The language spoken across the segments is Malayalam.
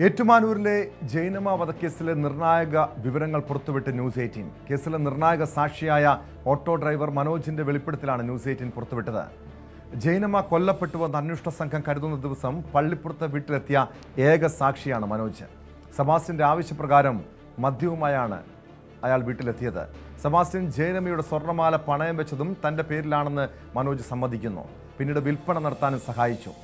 ഏറ്റുമാനൂരിലെ ജൈനമ വധക്കേസിലെ നിർണായക വിവരങ്ങൾ പുറത്തുവിട്ട് ന്യൂസ് 18. കേസിലെ നിർണായക സാക്ഷിയായ ഓട്ടോ ഡ്രൈവർ മനോജിന്റെ വെളിപ്പെടുത്തലാണ് ന്യൂസ് 18 പുറത്തുവിട്ടത്. ജൈനമ കൊല്ലപ്പെട്ടുവെന്ന് അന്വേഷണ സംഘം കരുതുന്ന ദിവസം പള്ളിപ്പുറത്തെ വീട്ടിലെത്തിയ ഏക സാക്ഷിയാണ് മനോജ്. സെബാസ്റ്റ്യന്റെ ആവശ്യപ്രകാരം മദ്യവുമായാണ് അയാൾ വീട്ടിലെത്തിയത്. സെബാസ്റ്റ്യൻ ജൈനമയുടെ സ്വർണ്ണമാല പണയം വെച്ചതും തന്റെ പേരിലാണെന്ന് മനോജ് സമ്മതിക്കുന്നു. പിന്നീട് വിൽപ്പന നടത്താനും സഹായിച്ചു.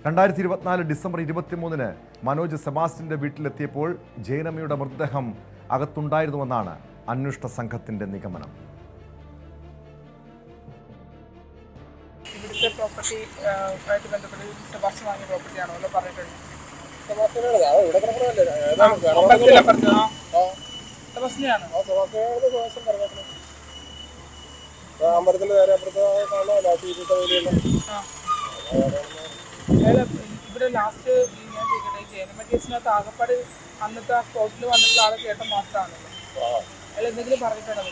2024 ഡിസംബർ 23-ന് മനോജ് സെബാസ്റ്റ്യന്റെ വീട്ടിലെത്തിയപ്പോൾ ജൈനമയുടെ മൃതദേഹം അകത്തുണ്ടായിരുന്നുവെന്നാണ് അന്വേഷണ സംഘത്തിന്റെ നിഗമനം. ഇവിടുത്തെ പ്രോപ്പർട്ടി ആയിട്ട് ബന്ധപ്പെട്ട് സെബാസ്റ്റ്യൻ വാങ്ങിയ പ്രോപ്പർട്ടിയാണോ പറഞ്ഞിട്ടുണ്ട്? ഇവിടെ ലാസ്റ്റ് ഞാൻ ചോദിക്കട്ടെ, ജൈനമ കേസിനകത്ത് ആകപ്പാട് അന്നത്തെ ആ സ്പോട്ടിൽ വന്നിട്ടുള്ള ആളെ കേട്ട മാത്രമാണല്ലോ. അയാൾ എന്തെങ്കിലും പറഞ്ഞിട്ടാണോ?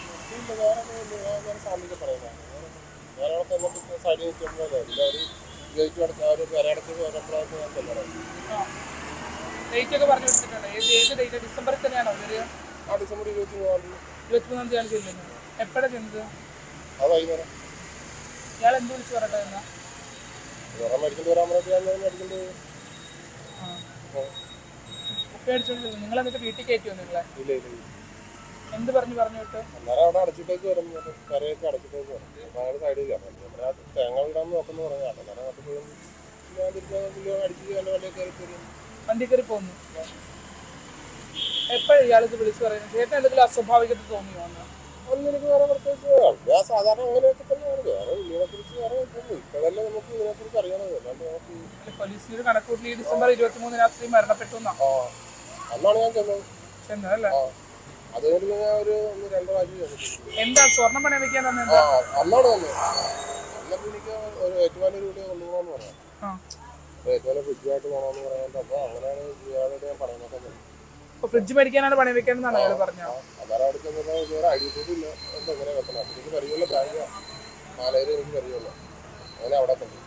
ഡേറ്റ് ഒക്കെ പറഞ്ഞു കൊടുത്തിട്ടുണ്ട്. ഏത് ഡേറ്റ്? ഡിസംബറിൽ തന്നെയാണോ? ഡിസംബർ 23-ാം തീയതിയാണ് ചെല്ലുന്നത്. എപ്പോഴാണ് ചെന്നത്? ഇയാൾ എന്ത് വിളിച്ചു പറഞ്ഞിട്ട് എന്നാ? നിങ്ങൾ എന്നിട്ട് വീട്ടിൽ കയറ്റിയോ? നിങ്ങളെ എന്ത് പറഞ്ഞു വിട്ട്? അടച്ചിട്ടേക്ക് വണ്ടി കയറി പോന്നു. എപ്പോഴും ഇയാൾക്ക് വിളിച്ചു പറയുന്നത്? ചേട്ടൻ എന്തെങ്കിലും അസ്വാഭാവികത തോന്നിയോ? എനിക്ക് വേറെ പ്രത്യേകിച്ച് സാധാരണ അങ്ങനെയൊക്കെ തന്നെയാണ്. വേറെ ഇതിനെക്കുറിച്ച് വേറെ ഇപ്പോഴല്ലേ നമുക്ക് ഇതിനെക്കുറിച്ച് അറിയാനത്. പോലീസിന് കണക്കൂട്ടി ഡിസംബർ 23-ന് രാത്രി മരണപ്പെട്ടു അന്നാണ് ഞാൻ ചെന്നതല്ലേ. അത് കഴിഞ്ഞ് ഞാൻ ഒരു 2 പ്രാവശ്യം എന്താ സ്വർണ്ണം പണയം വെക്കാൻ അന്നാണ് വന്നത്. അന്നപ്പോ എനിക്ക് ഒരു ഏറ്റുമാനൂർ കൂടി കൊണ്ടുപോകാന്ന് പറയാം. ഏറ്റുമാനൂർ ഫ്രിഡ്ജായിട്ട് പോകണമെന്ന് പറയാൻ. അപ്പൊ അങ്ങനെയാണ് ഇയാളോട് ഞാൻ പറയുന്നത്. ഫ്രിഡ്ജ് മേടിക്കാനാണ് പണയം വെക്കാനെന്നാണ് അയാൾ പറഞ്ഞത്. അതാരം അടുത്ത് ഐ ഡി പ്രൂഫ് ഇല്ല. എങ്ങനെ വെക്കണം? എനിക്ക് പരിചയമുള്ള ബാങ്ക് മാലയിൽ എനിക്ക് പരിചയമുള്ള അങ്ങനെ അവിടെ കണ്ടു.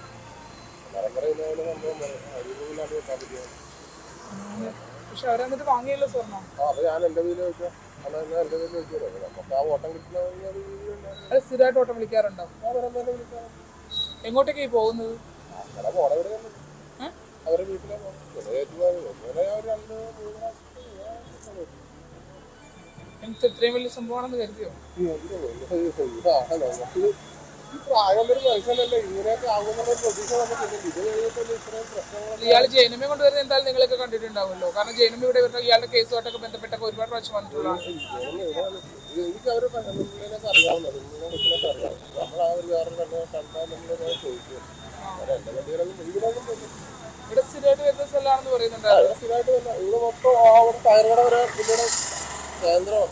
പറയുന്നതിന് സംഭവം ഐ ഡി പ്രൂഫിലാണ് വെക്കാൻ പറ്റിയത്. പക്ഷെ അവരെന്നിട്ട് വാങ്ങിയല്ലോ സ്വർണ്ണം. അപ്പൊ ഞാൻ എന്റെ വീട്ടിൽ വെച്ചാൽ എന്റെ വീട്ടിൽ വെച്ചോ. നമുക്ക് ആ ഓട്ടം കിട്ടുന്ന അത് സ്ഥിരമായിട്ട് ഓട്ടം വിളിക്കാറുണ്ടോ? എങ്ങോട്ടേക്കായി പോകുന്നത്? അവരുടെ വീട്ടിലെ ഇത്രയും വലിയ സംഭവമാണെന്ന് കരുതിയോ? ഈ പ്രായമുള്ളൊരു മനുഷ്യനല്ലേ ഇങ്ങനെയൊക്കെ ആകുന്നുള്ള പ്രതീക്ഷ നമുക്കില്ല. ഇത് കഴിഞ്ഞിട്ടല്ലേ ഇത്രയും പ്രശ്നങ്ങൾ. ഇയാൾ ജൈനമയെ കൊണ്ടുവരുന്നത് എന്തായാലും നിങ്ങളൊക്കെ കണ്ടിട്ടുണ്ടാവുമല്ലോ. കാരണം ജൈനമ ഇവിടെ വരുന്ന ഇയാളുടെ കേസുമായിട്ടൊക്കെ ബന്ധപ്പെട്ടൊക്കെ ഒരുപാട് പ്രാവശ്യം വന്നിട്ടുള്ളതാണ്. എനിക്ക് അവർ അറിയാവുന്നത് അറിയാം. നമ്മൾ ആ ഒരു വേറെ കണ്ടാൽ നമ്മൾ ചോദിക്കും. എന്റെ വണ്ടികളൊന്നും ഇവിടെ സ്ഥിരമായിട്ട് വരുന്ന സ്ഥലമാണെന്ന് പറയുന്നുണ്ട്. സ്ഥിരമായിട്ട് വല്ല ഇവിടെ മൊത്തം അവിടെ ടയറുകട വരെ പുള്ളിയുടെ കേന്ദ്രം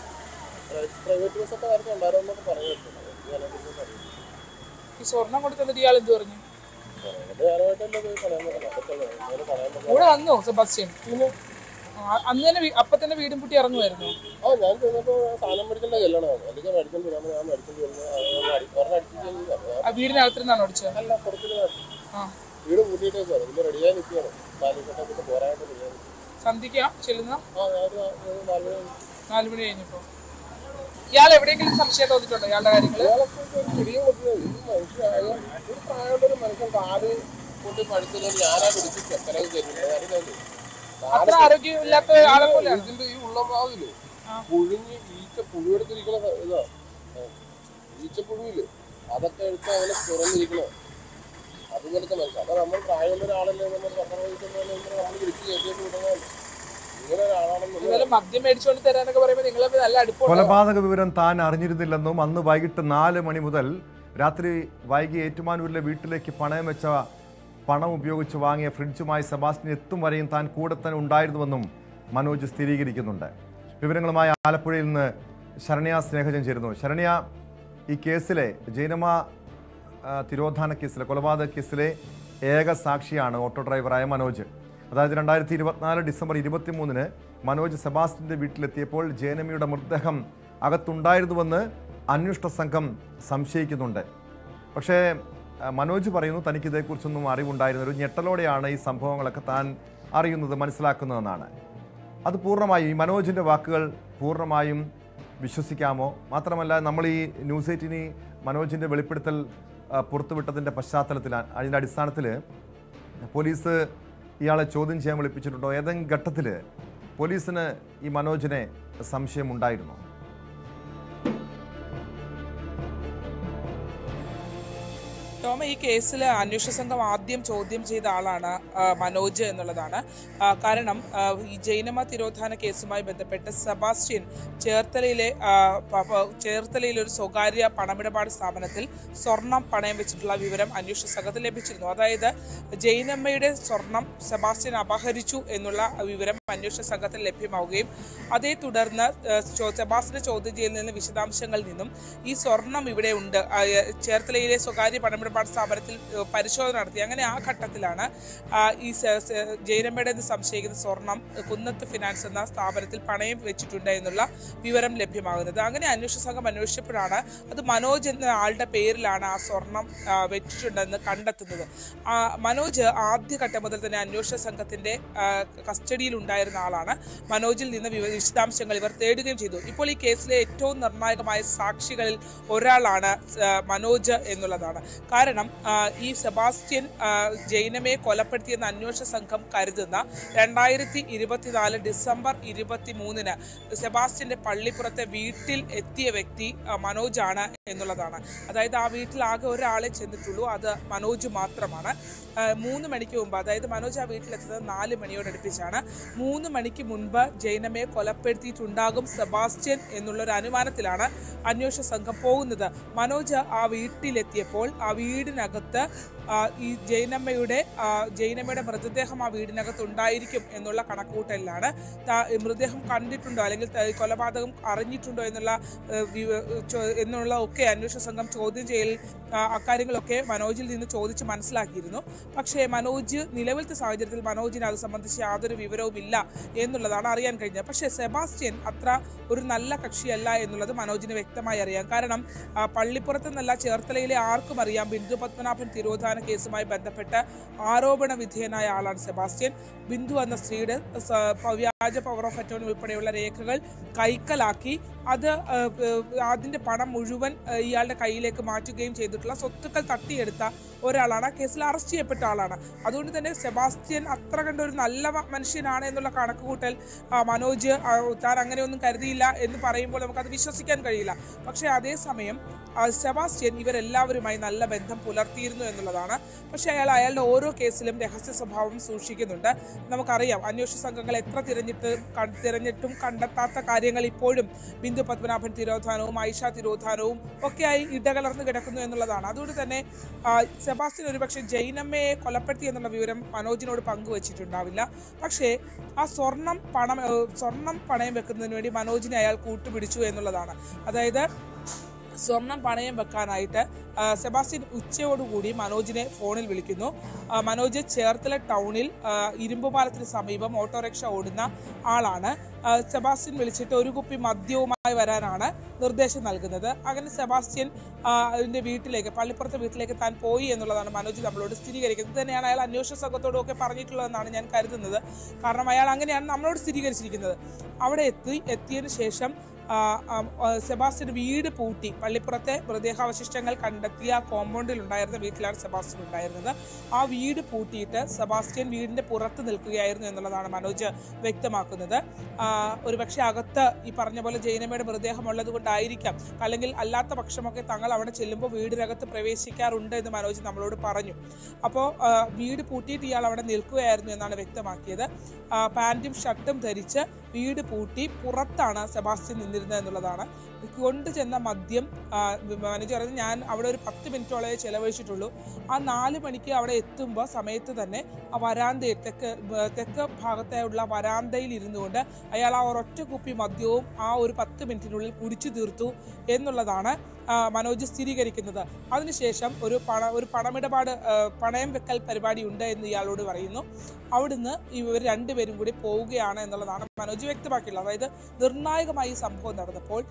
പ്രൈവറ്റ് ബസ്സൊക്കെ നേരത്തെ ഉണ്ടായിരുന്നൊക്കെ പറഞ്ഞിട്ടുണ്ട്. ഈ സ്വർണം കൊണ്ട് തന്നിട്ട് ഇയാൾ എന്ത് പറഞ്ഞു? ഇവിടെ വന്നോ സെബാസ്റ്റ്യൻ? അന്ന് തന്നെ അപ്പൊ തന്നെ വീടും പൂട്ടി ഇറങ്ങുമായിരുന്നു. ഞാൻ ചെന്നപ്പോ സാധനം മേടിക്കേണ്ട കല്യാണമാണ്. അല്ലെങ്കിൽ മേടിക്കേണ്ടി വരാൻ ഞാൻ മേടിക്കേണ്ടി വരുന്നത് വീടിനകത്തുനിന്നാണ് ഓടിച്ചത്? അല്ല, പുറത്തിന് വീട് പൂട്ടിയിട്ടേക്കാണ്. പിന്നെ റെഡിയായി നിൽക്കുകയാണ്. പാലിക്കട്ടൊക്കെ പോരായിട്ട് റെഡിയായി. സന്ധ്യക്കാ ചെല്ലുന്ന? 4 മണി കഴിഞ്ഞപ്പോ. ഇയാൾ എവിടെയെങ്കിലും സംശയം തോന്നിയിട്ടുണ്ടോ ഇയാളുടെ കാര്യങ്ങള്? ഒരു പ്രായമുള്ളൊരു മനുഷ്യൻ കാല് കൊണ്ട് പഠിച്ചത് ഞാനാ പിടിച്ച് ചെക്കനൊക്കെ കയറ്റുന്നത്. അത്ര ആരോഗ്യമില്ലാത്ത ആളെ പോലെ ഇതിന്റെ ഈ ഉള്ളഭാവില് പുഴുങ്ങി പുഴുവെടുത്തിരിക്കണ ഇതാ ഈച്ചപ്പുഴുവില് അതൊക്കെ എടുത്ത് അവനെ തുറന്നിരിക്കണ അതുപോലത്തെ മനുഷ്യൻ. അപ്പൊ നമ്മൾ പ്രായമുള്ള ഒരാളല്ലേ നമ്മൾ 10 വയസ്സ് നമ്മൾ വിളിച്ച് കയറ്റിയിട്ട് വിടുന്നതല്ലേ. കൊലപാതക വിവരം താൻ അറിഞ്ഞിരുന്നില്ലെന്നും അന്ന് വൈകിട്ട് 4 മണി മുതൽ രാത്രി വൈകി ഏറ്റുമാനൂരിലെ വീട്ടിലേക്ക് പണയം വെച്ച പണം ഉപയോഗിച്ച് വാങ്ങിയ ഫ്രിഡ്ജുമായി സെബാസ്റ്റ്യൻ എത്തും വരെയും താൻ കൂടെ തന്നെ ഉണ്ടായിരുന്നുവെന്നും മനോജ് സ്ഥിരീകരിക്കുന്നുണ്ട്. വിവരങ്ങളുമായി ആലപ്പുഴയിൽ നിന്ന് ശരണ്യ സ്നേഹജൻ ചേരുന്നു. ശരണ്യ, ഈ കേസിലെ ജൈനമ തിരോധാന കേസിലെ കൊലപാതക കേസിലെ ഏക സാക്ഷിയാണ് ഓട്ടോ ഡ്രൈവറായ മനോജ്. അതായത് 2024 ഡിസംബർ 23-ന് മനോജ് സെബാസ്റ്റ്യന്റെ വീട്ടിലെത്തിയപ്പോൾ ജൈനമയുടെ മൃതദേഹം അകത്തുണ്ടായിരുന്നുവെന്ന് അന്വേഷണ സംഘം സംശയിക്കുന്നുണ്ട്. പക്ഷേ മനോജ് പറയുന്നു തനിക്ക് ഇതേക്കുറിച്ചൊന്നും അറിവുണ്ടായിരുന്ന ഒരു ഞെട്ടലോടെയാണ് ഈ സംഭവങ്ങളൊക്കെ താൻ അറിയുന്നത് മനസ്സിലാക്കുന്നതെന്നാണ്. അത് പൂർണ്ണമായും ഈ മനോജിൻ്റെ വാക്കുകൾ പൂർണ്ണമായും വിശ്വസിക്കാമോ? മാത്രമല്ല, നമ്മൾ ഈ ന്യൂസ് 18 മനോജിൻ്റെ വെളിപ്പെടുത്തൽ പുറത്തുവിട്ടതിൻ്റെ പശ്ചാത്തലത്തിൽ അതിൻ്റെ അടിസ്ഥാനത്തിൽ പോലീസ് ഇയാളെ ചോദ്യം ചെയ്യാൻ വിളിപ്പിച്ചിട്ടുണ്ടോ? ഏതെങ്കിലും ഘട്ടത്തിൽ പോലീസിന് ഈ മനോജിനെ സംശയമുണ്ടായിരുന്നോ? ടോമ, ഈ കേസിൽ അന്വേഷണ സംഘം ആദ്യം ചോദ്യം ചെയ്ത ആളാണ് മനോജ് എന്നുള്ളതാണ്. കാരണം ഈ ജൈനമ തിരോധാന കേസുമായി ബന്ധപ്പെട്ട് സെബാസ്റ്റ്യൻ ചേർത്തലയിലെ ഒരു സ്വകാര്യ പണമിടപാട് സ്ഥാപനത്തിൽ സ്വർണം പണയം വെച്ചിട്ടുള്ള വിവരം അന്വേഷണ സംഘത്തിൽ ലഭിച്ചിരുന്നു. അതായത് ജൈനമ്മയുടെ സ്വർണം സെബാസ്റ്റ്യൻ അപഹരിച്ചു എന്നുള്ള വിവരം അന്വേഷണ സംഘത്തിൽ ലഭ്യമാവുകയും അതേ തുടർന്ന് സെബാസ്റ്റ്യന്റെ ചോദ്യം ചെയ്യലിൽ നിന്ന് വിശദാംശങ്ങളിൽ നിന്നും ഈ സ്വർണം ഇവിടെ ഉണ്ട്, ചേർത്തലയിലെ സ്വകാര്യ പണമിടപാട് സ്ഥാപനത്തിൽ പരിശോധന നടത്തി. അങ്ങനെ ആ ഘട്ടത്തിലാണ് ഈ ജൈനമ്മയുടെ സംശയിക്കുന്ന സ്വർണം കുന്നത്ത് ഫിനാൻസ് എന്ന സ്ഥാപനത്തിൽ പണയം വെച്ചിട്ടുണ്ട് എന്നുള്ള വിവരം ലഭ്യമാകുന്നത്. അങ്ങനെ അന്വേഷണ സംഘം അന്വേഷിച്ചപ്പോഴാണ് അത് മനോജ് എന്ന ആളുടെ പേരിലാണ് ആ സ്വർണം വെച്ചിട്ടുണ്ടെന്ന് കണ്ടെത്തുന്നത്. മനോജ് ആദ്യഘട്ടം മുതൽ തന്നെ അന്വേഷണ സംഘത്തിന്റെ കസ്റ്റഡിയിൽ ഉണ്ടായിരുന്ന ആളാണ്. മനോജിൽ നിന്ന് വിശദാംശങ്ങൾ ഇവർ തേടുകയും ചെയ്തു. ഇപ്പോൾ ഈ കേസിലെ ഏറ്റവും നിർണായകമായ സാക്ഷികളിൽ ഒരാളാണ് മനോജ് എന്നുള്ളതാണ്. കാരണം ഈ സെബാസ്റ്റ്യൻ ജൈനമയെ കൊലപ്പെടുത്തിയെന്ന് അന്വേഷണ സംഘം കരുതുന്ന 2024 ഡിസംബർ 23 സെബാസ്റ്റ്യന്റെ പള്ളിപ്പുറത്തെ വീട്ടിൽ എത്തിയ വ്യക്തി മനോജാണ് എന്നുള്ളതാണ്. അതായത് ആ വീട്ടിൽ ആകെ ഒരാളെ ചെന്നിട്ടുള്ളൂ, അത് മനോജ് മാത്രമാണ്. 3 മണിക്ക് മുമ്പ്, അതായത് മനോജ് ആ വീട്ടിലെത്തുന്നത് 4 മണിയോടടുപ്പിച്ചാണ്. 3 മണിക്ക് മുൻപ് ജൈനമയെ കൊലപ്പെടുത്തിയിട്ടുണ്ടാകും സെബാസ്റ്റ്യൻ എന്നുള്ളൊരു അനുമാനത്തിലാണ് അന്വേഷണ സംഘം പോകുന്നത്. മനോജ് ആ വീട്ടിലെത്തിയപ്പോൾ ആ വീടിനകത്ത് ഈ ജൈനമ്മയുടെ മൃതദേഹം ആ വീടിനകത്ത് ഉണ്ടായിരിക്കും എന്നുള്ള കണക്കുകൂട്ടലിലാണ്. മൃതദേഹം കണ്ടിട്ടുണ്ടോ അല്ലെങ്കിൽ കൊലപാതകം അറിഞ്ഞിട്ടുണ്ടോ എന്നുള്ള ഒക്കെ അന്വേഷണ സംഘം ചോദ്യം ചെയ്യൽ അക്കാര്യങ്ങളൊക്കെ മനോജിൽ നിന്ന് ചോദിച്ച് മനസ്സിലാക്കിയിരുന്നു. പക്ഷേ മനോജ് നിലവിലത്തെ സാഹചര്യത്തിൽ മനോജിന് അത് സംബന്ധിച്ച് യാതൊരു വിവരവും ഇല്ല എന്നുള്ളതാണ് അറിയാൻ കഴിഞ്ഞത്. പക്ഷേ സെബാസ്റ്റ്യൻ അത്ര ഒരു നല്ല കക്ഷിയല്ല എന്നുള്ളത് മനോജിന് വ്യക്തമായി അറിയാം. കാരണം പള്ളിപ്പുറത്ത് നിന്നല്ല, ചേർത്തലയിലെ ആർക്കും അറിയാം ബിന്ദു പത്മനാഭൻ തിരോധാന കേസുമായി ബന്ധപ്പെട്ട് ആരോപണ വിധേയനായ ആളാണ് സെബാസ്റ്റ്യൻ. ബിന്ദു എന്ന സ്ത്രീയുടെ വ്യാജ പവർ ഓഫ് അറ്റോർണി ഉൾപ്പെടെയുള്ള രേഖകൾ കൈക്കലാക്കി അതിന്റെ പണം മുഴുവൻ ഇയാളുടെ കയ്യിലേക്ക് മാറ്റുകയും ചെയ്തിട്ടുള്ള സ്വത്തുക്കൾ തട്ടിയെടുത്ത ഒരാളാണ്. ആ കേസിൽ അറസ്റ്റ് ചെയ്യപ്പെട്ട ആളാണ്. അതുകൊണ്ട് തന്നെ സെബാസ്റ്റ്യൻ അത്ര കണ്ട ഒരു നല്ല മനുഷ്യനാണ് എന്നുള്ള കണക്കുകൂട്ടൽ മനോജ് താൻ അങ്ങനെയൊന്നും കരുതിയില്ല എന്ന് പറയുമ്പോൾ നമുക്കത് വിശ്വസിക്കാൻ കഴിയില്ല. പക്ഷേ അതേസമയം സെബാസ്റ്റ്യൻ ഇവരെല്ലാവരുമായി നല്ല ബന്ധം പുലർത്തിയിരുന്നു എന്നുള്ളതാണ്. പക്ഷേ അയാളുടെ ഓരോ കേസിലും രഹസ്യ സ്വഭാവം സൂക്ഷിക്കുന്നുണ്ട്. നമുക്കറിയാം, അന്വേഷണ സംഘങ്ങൾ എത്ര തിരഞ്ഞിട്ടും കണ്ടെത്താത്ത കാര്യങ്ങൾ ഇപ്പോഴും ബിന്ദു പത്മനാഭൻ തിരോധാനവും ആയിഷ തിരോധാനവും ഒക്കെയായി ഇടകലർന്ന് കിടക്കുന്നു എന്നുള്ളതാണ്. അതുകൊണ്ട് തന്നെ സെബാസ്റ്റ്യൻ ഒരുപക്ഷെ ജൈനമ്മയെ കൊലപ്പെടുത്തി എന്നുള്ള വിവരം മനോജിനോട് പങ്കുവച്ചിട്ടുണ്ടാവില്ല. പക്ഷേ ആ സ്വർണം പണയം വെക്കുന്നതിന് വേണ്ടി മനോജിനെ അയാൾ കൂട്ടുപിടിച്ചു എന്നുള്ളതാണ്. അതായത് സ്വർണം പണയം വെക്കാനായിട്ട് സെബാസ്റ്റ്യൻ ഉച്ചയോടുകൂടി മനോജിനെ ഫോണിൽ വിളിക്കുന്നു. മനോജ് ചേർത്തല ടൗണിൽ ഇരുമ്പുപാലത്തിന് സമീപം ഓട്ടോറിക്ഷ ഓടുന്ന ആളാണ്. സെബാസ്റ്റ്യൻ വിളിച്ചിട്ട് ഒരു കുപ്പി മദ്യവുമായി വരാനാണ് നിർദ്ദേശം നൽകുന്നത്. അങ്ങനെ സെബാസ്റ്റ്യൻ പള്ളിപ്പുറത്തെ വീട്ടിലേക്ക് താൻ പോയി എന്നുള്ളതാണ് മനോജ് നമ്മളോട് സ്ഥിരീകരിക്കുന്നത്. തന്നെയാണ് അയാൾ അന്വേഷണ സംഘത്തോടും ഒക്കെ പറഞ്ഞിട്ടുള്ളതെന്നാണ് ഞാൻ കരുതുന്നത്. കാരണം അയാൾ അങ്ങനെയാണ് നമ്മളോട് സ്ഥിരീകരിച്ചിരിക്കുന്നത്. അവിടെ എത്തിയതിനു ശേഷം സെബാസ്റ്റ്യൻ വീട് പൂട്ടി, പള്ളിപ്പുറത്തെ മൃതദേഹാവശിഷ്ടങ്ങൾ കണ്ടെത്തിയ കോമ്പൗണ്ടിൽ ഉണ്ടായിരുന്ന വീട്ടിലാണ് സെബാസ്റ്റ്യൻ ഉണ്ടായിരുന്നത്. ആ വീട് പൂട്ടിയിട്ട് സെബാസ്റ്റ്യൻ വീടിന്റെ പുറത്ത് നിൽക്കുകയായിരുന്നു എന്നുള്ളതാണ് മനോജ് വ്യക്തമാക്കുന്നത്. ഒരുപക്ഷെ അകത്ത് ഈ പറഞ്ഞ പോലെ ജൈനമ്മയുടെ മൃതദേഹം ഉള്ളത് കൊണ്ടായിരിക്കാം, അല്ലെങ്കിൽ അല്ലാത്ത പക്ഷമൊക്കെ തങ്ങൾ അവിടെ ചെല്ലുമ്പോൾ വീടിനകത്ത് പ്രവേശിക്കാറുണ്ട് എന്ന് മനോജ് നമ്മളോട് പറഞ്ഞു. അപ്പോൾ വീട് പൂട്ടിയിട്ട് ഇയാൾ അവിടെ നിൽക്കുകയായിരുന്നു എന്നാണ് വ്യക്തമാക്കിയത്. പാൻറ്റും ഷർട്ടും ധരിച്ച് വീട് പൂട്ടി പുറത്താണ് സെബാസ്റ്റ്യൻ നിന്നിരുന്നത് എന്നുള്ളതാണ്. കൊണ്ടുചെന്ന മദ്യം മനോജ് പറയുന്നത്, ഞാൻ അവിടെ ഒരു 10 മിനിറ്റോളം ചെലവഴിച്ചിട്ടുള്ളൂ. ആ 4 മണിക്ക് അവിടെ എത്തുമ്പോൾ സമയത്ത് തന്നെ ആ വരാന്തയിൽ തെക്ക് ഭാഗത്തായുള്ള വരാന്തയിൽ ഇരുന്നു കൊണ്ട് അയാൾ ആ ഒരൊറ്റ കുപ്പി മദ്യവും ആ ഒരു 10 മിനിറ്റിനുള്ളിൽ കുടിച്ചു തീർത്തു എന്നുള്ളതാണ് മനോജ് സ്ഥിരീകരിക്കുന്നത്. അതിനുശേഷം ഒരു പണയം വെക്കൽ പരിപാടി ഉണ്ട് എന്ന് ഇയാളോട് പറയുന്നു. അവിടുന്ന് ഇവർ രണ്ടുപേരും കൂടി പോവുകയാണ് എന്നുള്ളതാണ് മനോജ് വ്യക്തമാക്കിയുള്ളത്. അതായത് നിർണായകമായി ഈ സംഭവം നടന്നപ്പോൾ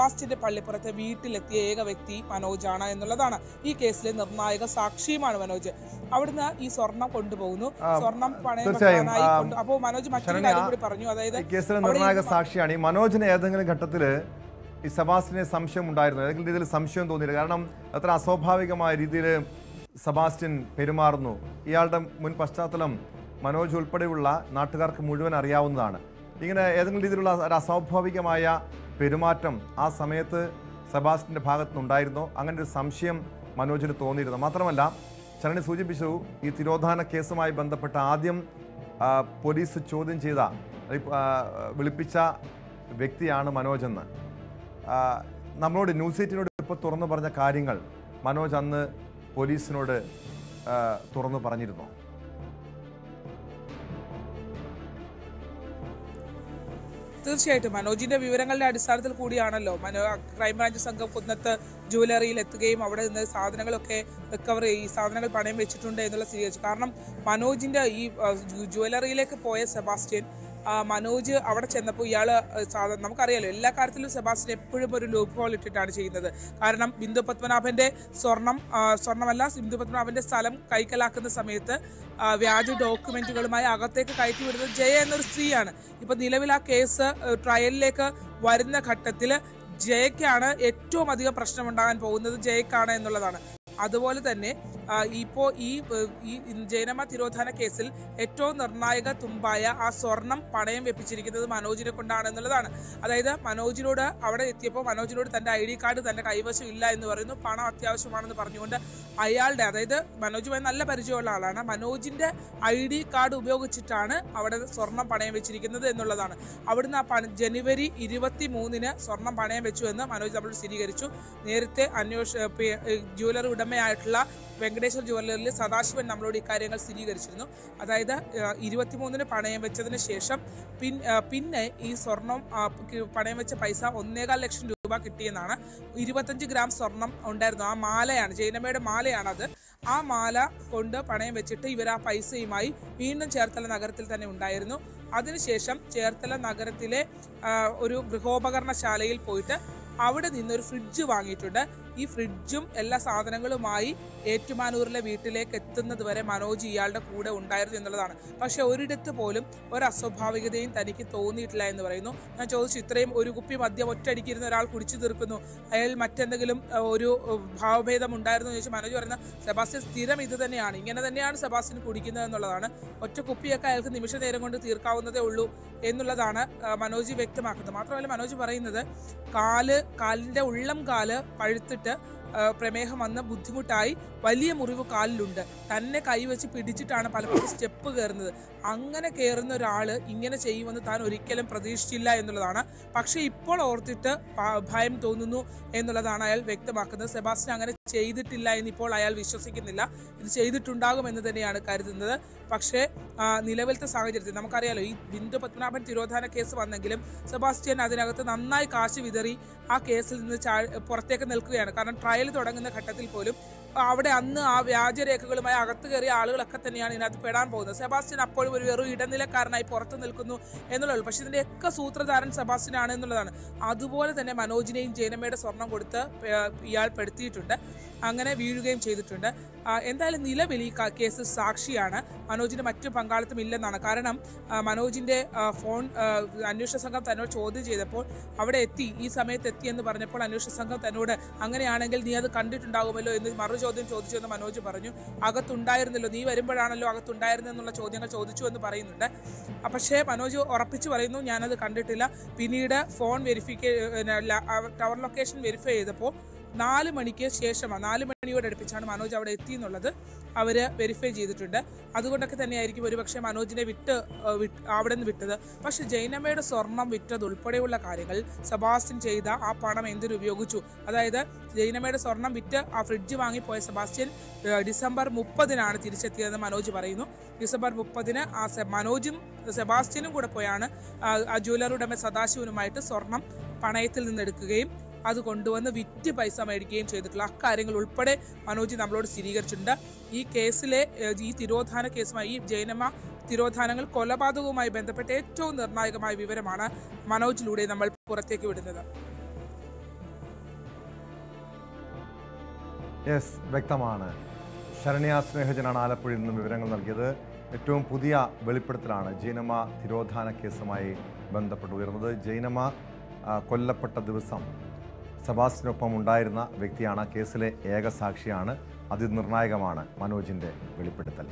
സെബാസ്റ്റ്യന്റെ പള്ളിപ്പുറത്തെ വീട്ടിലെത്തിയ ഏക വ്യക്തി മനോജാണ് എന്നുള്ളതാണ്. ഈ കേസിലെ നിർണായക സാക്ഷിയുമാണ് മനോജ്. അവിടുന്ന് ഈ സ്വർണം കൊണ്ടുപോകുന്നു. സ്വർണം പണയം വെക്കാനായി അപ്പോൾ മനോജ് മറ്റൊരു കാര്യം കൂടി പറഞ്ഞു. അതായത് കേസിലെ നിർണായക സാക്ഷിയാണ്. ഈ മനോജിന് ഏതെങ്കിലും ഘട്ടത്തിൽ ഈ സെബാസ്റ്റ്യനെ സംശയം ഉണ്ടായിരുന്നു? ഏതെങ്കിലും രീതിയിൽ സംശയം തോന്നിയില്ല? കാരണം അത്ര അസ്വാഭാവികമായ രീതിയിൽ സെബാസ്റ്റ്യൻ പെരുമാറുന്നു. ഇയാളുടെ മുൻ പശ്ചാത്തലം മനോജ് ഉൾപ്പെടെയുള്ള നാട്ടുകാർക്ക് മുഴുവൻ അറിയാവുന്നതാണ്. ഇങ്ങനെ ഏതെങ്കിലും രീതിയിലുള്ള ഒരു അസ്വാഭാവികമായ പെരുമാറ്റം ആ സമയത്ത് സെബാസ്റ്റ്യൻ്റെ ഭാഗത്തുനിന്നുണ്ടായിരുന്നോ? അങ്ങനെ ഒരു സംശയം മനോജിന് തോന്നിയിരുന്നു. മാത്രമല്ല, ശരണി സൂചിപ്പിച്ചു, ഈ തിരോധാന കേസുമായി ബന്ധപ്പെട്ട ആദ്യം പോലീസ് ചോദ്യം ചെയ്ത വിളിപ്പിച്ച വ്യക്തിയാണ് മനോജെന്ന് നമ്മളോട് ന്യൂസ് 8നോട് ഇപ്പോൾ തുറന്നു പറഞ്ഞ കാര്യങ്ങൾ മനോജ് അന്ന് പോലീസിനോട് തുറന്നു പറഞ്ഞിരുന്നു. തീർച്ചയായിട്ടും മനോജിന്റെ വിവരങ്ങളുടെ അടിസ്ഥാനത്തിൽ കൂടിയാണല്ലോ ക്രൈംബ്രാഞ്ച് സംഘം കുന്നത്ത് ജുവലറിയിൽ എത്തുകയും അവിടെ നിന്ന് സാധനങ്ങളൊക്കെ റിക്കവർ ചെയ്യും, സാധനങ്ങൾ പണയം വെച്ചിട്ടുണ്ട് എന്നുള്ള സ്ഥിരീകരിച്ചു. കാരണം മനോജിന്റെ ഈ ജുവലറിയിലേക്ക് പോയ സെബാസ്റ്റ്യൻ, മനോജ് അവിടെ ചെന്നപ്പോൾ ഇയാള് നമുക്കറിയാലോ എല്ലാ കാര്യത്തിലും സെബാസ്റ്റ്യൻ എപ്പോഴും ഒരു ലൂപ്പ് ഹോൾ ഇട്ടിട്ടാണ് ചെയ്യുന്നത്. കാരണം ബിന്ദു പത്മനാഭന്റെ സ്വർണ്ണമല്ല ബിന്ദു പത്മനാഭന്റെ സ്ഥലം കൈക്കലാക്കുന്ന സമയത്ത് വ്യാജ ഡോക്യുമെന്റുകളുമായി അകത്തേക്ക് കയറ്റി വിടുന്നത് ജയ എന്നൊരു സ്ത്രീയാണ്. ഇപ്പൊ നിലവിൽ ആ കേസ് ട്രയലിലേക്ക് വരുന്ന ഘട്ടത്തിൽ ജയക്കാണ് ഏറ്റവും അധികം പ്രശ്നമുണ്ടാകാൻ പോകുന്നത്, ജയക്കാണ് എന്നുള്ളതാണ്. അതുപോലെ തന്നെ ഇപ്പോൾ ഈ ജൈനമ്മ തിരോധാന കേസിൽ ഏറ്റവും നിർണായക തുമ്പായ ആ സ്വർണം പണയം വെപ്പിച്ചിരിക്കുന്നത് മനോജിനെ കൊണ്ടാണ് എന്നുള്ളതാണ്. അതായത് മനോജിനോട് അവിടെ എത്തിയപ്പോൾ മനോജിനോട് തന്റെ ID കാർഡ് തന്റെ കൈവശം ഇല്ല എന്ന് പറയുന്നു, പണം അത്യാവശ്യമാണെന്ന് പറഞ്ഞുകൊണ്ട് അയാളുടെ, അതായത് മനോജുമായി നല്ല പരിചയമുള്ള ആളാണ്, മനോജിന്റെ ID കാർഡ് ഉപയോഗിച്ചിട്ടാണ് അവിടെ സ്വർണം പണയം വെച്ചിരിക്കുന്നത് എന്നുള്ളതാണ്. അവിടുന്ന് ജനുവരി 23-ന് സ്വർണം പണയം വെച്ചു എന്ന് മനോജ് നമ്മൾ സ്ഥിരീകരിച്ചു. നേരത്തെ ജുവലറി ഉടമയായിട്ടുള്ള വെങ്കടേശ്വർ ജുവലറിയിൽ സദാശിവൻ നമ്മളോട് ഇക്കാര്യങ്ങൾ സ്ഥിരീകരിച്ചിരുന്നു. അതായത് 23-ന് പണയം വെച്ചതിന് ശേഷം പിന്നെ ഈ സ്വർണം പണയം വെച്ച പൈസ 1.25 ലക്ഷം രൂപ കിട്ടിയെന്നാണ്. 25 ഗ്രാം സ്വർണം ഉണ്ടായിരുന്നു. ആ മാലയാണ്, ജൈനമ്മയുടെ മാലയാണ് അത്. ആ മാല കൊണ്ട് പണയം വെച്ചിട്ട് ഇവർ ആ പൈസയുമായി വീണ്ടും ചേർത്തല നഗരത്തിൽ തന്നെ ഉണ്ടായിരുന്നു. അതിനുശേഷം ചേർത്തല നഗരത്തിലെ ഒരു ഗൃഹോപകരണശാലയിൽ പോയിട്ട് അവിടെ നിന്നൊരു ഫ്രിഡ്ജ് വാങ്ങിയിട്ടുണ്ട്. ഈ ഫ്രിഡ്ജും എല്ലാ സാധനങ്ങളുമായി ഏറ്റുമാനൂരിലെ വീട്ടിലേക്ക് എത്തുന്നത് വരെ മനോജ് ഇയാളുടെ കൂടെ ഉണ്ടായിരുന്നു എന്നുള്ളതാണ്. പക്ഷെ ഒരിടത്ത് പോലും ഒരു അസ്വാഭാവികതയും തനിക്ക് തോന്നിയിട്ടില്ല എന്ന് പറയുന്നു. ഞാൻ ചോദിച്ചു, ഇത്രയും ഒരു കുപ്പി മദ്യം ഒറ്റയടിക്കിരുന്ന ഒരാൾ കുടിച്ചു തീർക്കുന്നു, അയാൾ മറ്റെന്തെങ്കിലും ഒരു ഭാവഭേദം ഉണ്ടായിരുന്നു എന്ന് ചോദിച്ചു. മനോജ് പറയുന്ന സെബാസ്റ്റ്യൻ സ്ഥിരം ഇത് തന്നെയാണ്, ഇങ്ങനെ തന്നെയാണ് സെബാസ്റ്റ്യൻ കുടിക്കുന്നത് എന്നുള്ളതാണ്. ഒറ്റ കുപ്പിയൊക്കെ അയാൾക്ക് നിമിഷ നേരം കൊണ്ട് തീർക്കാവുന്നതേ ഉള്ളൂ എന്നുള്ളതാണ് മനോജ് വ്യക്തമാക്കുന്നത്. മാത്രമല്ല മനോജ് പറയുന്നത് കാലിന്റെ ഉള്ളം കാല് പഴുത്തിട്ട് പ്രമേഹം വന്ന് ബുദ്ധിമുട്ടായി വലിയ മുറിവ് കാലിലുണ്ട്, തന്നെ കൈവച്ച് പിടിച്ചിട്ടാണ് പലപ്പോഴും സ്റ്റെപ്പ് കയറുന്നത്. അങ്ങനെ കയറുന്ന ഒരാള് ഇങ്ങനെ ചെയ്യുമെന്ന് താൻ ഒരിക്കലും പ്രതീക്ഷിച്ചില്ല എന്നുള്ളതാണ്. പക്ഷെ ഇപ്പോൾ ഓർത്തിട്ട് ഭയം തോന്നുന്നു എന്നുള്ളതാണ് അയാൾ വ്യക്തമാക്കുന്നത്. സെബാസ്റ്റ്യൻ അങ്ങനെ ചെയ്തിട്ടില്ല എന്നിപ്പോൾ അയാൾ വിശ്വസിക്കുന്നില്ല, ഇത് ചെയ്തിട്ടുണ്ടാകുമെന്ന് തന്നെയാണ് കരുതുന്നത്. പക്ഷേ നിലവിലത്തെ സാഹചര്യത്തിൽ നമുക്കറിയാലോ, ഈ ബിന്ദു പത്മനാഭൻ തിരോധാന കേസ് വന്നെങ്കിലും സെബാസ്റ്റ്യൻ അതിനകത്ത് നന്നായി കാശ് വിതറി ആ കേസിൽ നിന്ന് പുറത്തേക്ക് നിൽക്കുകയാണ്. കാരണം ട്രയൽ തുടങ്ങുന്ന ഘട്ടത്തിൽ പോലും അവിടെ അന്ന് ആ വ്യാജരേഖകളുമായി അകത്ത് കയറിയ ആളുകളൊക്കെ തന്നെയാണ് ഇതിനകത്ത് പെടാൻ പോകുന്നത്. സെബാസ്റ്റ്യൻ അപ്പോഴും ഒരു വെറും ഇടനിലക്കാരനായി പുറത്തു നിൽക്കുന്നു എന്നുള്ളൂ. പക്ഷെ ഇതിന്റെയൊക്കെ സൂത്രധാരൻ സെബാസ്റ്റ്യൻ ആണ് എന്നുള്ളതാണ്. അതുപോലെ തന്നെ മനോജിനെയും ജൈനമ്മയുടെ സ്വർണം കൊടുത്ത് ഇയാൾ പെടുത്തിയിട്ടുണ്ട്, അങ്ങനെ വീഴുകയും ചെയ്തിട്ടുണ്ട്. എന്തായാലും നിലവിൽ ഈ കേസ് സാക്ഷിയാണ്, മനോജിന് മറ്റു പങ്കാളിത്തം ഇല്ലെന്നാണ്. കാരണം മനോജിന്റെ ഫോൺ അന്വേഷണ സംഘം തന്നോട് ചോദ്യം ചെയ്തപ്പോൾ അവിടെ ഈ സമയത്ത് എത്തി എന്ന് പറഞ്ഞപ്പോൾ അന്വേഷണ സംഘം തന്നോട് അങ്ങനെയാണെങ്കിൽ നീ അത് കണ്ടിട്ടുണ്ടാകുമല്ലോ എന്ന് മറു ചോദ്യം ചോദിച്ചു എന്ന് മനോജ് പറഞ്ഞു. അകത്തുണ്ടായിരുന്നല്ലോ, നീ വരുമ്പോഴാണല്ലോ അകത്തുണ്ടായിരുന്നെന്നുള്ള ചോദ്യങ്ങൾ ചോദിച്ചു എന്ന് പറയുന്നുണ്ട്. പക്ഷേ മനോജ് ഉറപ്പിച്ചു പറയുന്നു ഞാനത് കണ്ടിട്ടില്ല. പിന്നീട് ഫോൺ ടവർ ലൊക്കേഷൻ വെരിഫൈ ചെയ്തപ്പോൾ 4 മണിക്ക് ശേഷമാണ്, 4 മണിയോട് അടുപ്പിച്ചാണ് മനോജ് അവിടെ എത്തി എന്നുള്ളത് അവർ വെരിഫൈ ചെയ്തിട്ടുണ്ട്. അതുകൊണ്ടൊക്കെ തന്നെയായിരിക്കും ഒരുപക്ഷെ മനോജിനെ അവിടെ നിന്ന് വിട്ടത്. പക്ഷെ ജൈനമ്മയുടെ സ്വർണം വിറ്റതുൾപ്പെടെയുള്ള കാര്യങ്ങൾ സെബാസ്റ്റ്യൻ ചെയ്ത ആ പണം എന്തിനു ഉപയോഗിച്ചു? അതായത് ജൈനമ്മയുടെ സ്വർണം വിറ്റ് ആ ഫ്രിഡ്ജ് വാങ്ങിപ്പോയ സെബാസ്റ്റ്യൻ ഡിസംബർ 30-നാണ് തിരിച്ചെത്തിയതെന്ന് മനോജ് പറയുന്നു. ഡിസംബർ 30-ന് മനോജും സെബാസ്റ്റ്യനും കൂടെ പോയാണ് ആ ജ്വല്ലറി ഉടമ സദാശിവനുമായിട്ട് സ്വർണം പണയത്തിൽ നിന്ന് എടുക്കുകയും അത് കൊണ്ടുവന്ന് വിറ്റ് പൈസ മേടിക്കുകയും ചെയ്തിട്ടുള്ള അക്കാര്യങ്ങൾ ഉൾപ്പെടെ മനോജ് നമ്മളോട് സ്ഥിരീകരിച്ചിട്ടുണ്ട്. ഈ കേസിലെ ഈ തിരോധാന കേസുമായി, ഈ ജൈനമ്മ തിരോധാനങ്ങൾ കൊലപാതകവുമായി ബന്ധപ്പെട്ട ഏറ്റവും നിർണായകമായ വിവരമാണ് മനോജിലൂടെ നമ്മൾ പുറത്തേക്ക് വിടുന്നത്. യെസ്, വ്യക്തമാണ്. ശരണ്യ സ്നേഹജനാണ് ആലപ്പുഴയിൽ നിന്നും വിവരങ്ങൾ നൽകിയത്. ഏറ്റവും പുതിയ വെളിപ്പെടുത്തലാണ് ജൈനമ്മ തിരോധാന കേസുമായി ബന്ധപ്പെട്ട് ഉയർന്നത്. ജൈനമ്മ കൊല്ലപ്പെട്ട ദിവസം സെബാസ്റ്റിനൊപ്പം ഉണ്ടായിരുന്ന വ്യക്തിയാണ്. കേസിലെ ഏക സാക്ഷിയാണ്. അതിനിർണായകമാണ് മനോജിൻ്റെ വെളിപ്പെടുത്തൽ.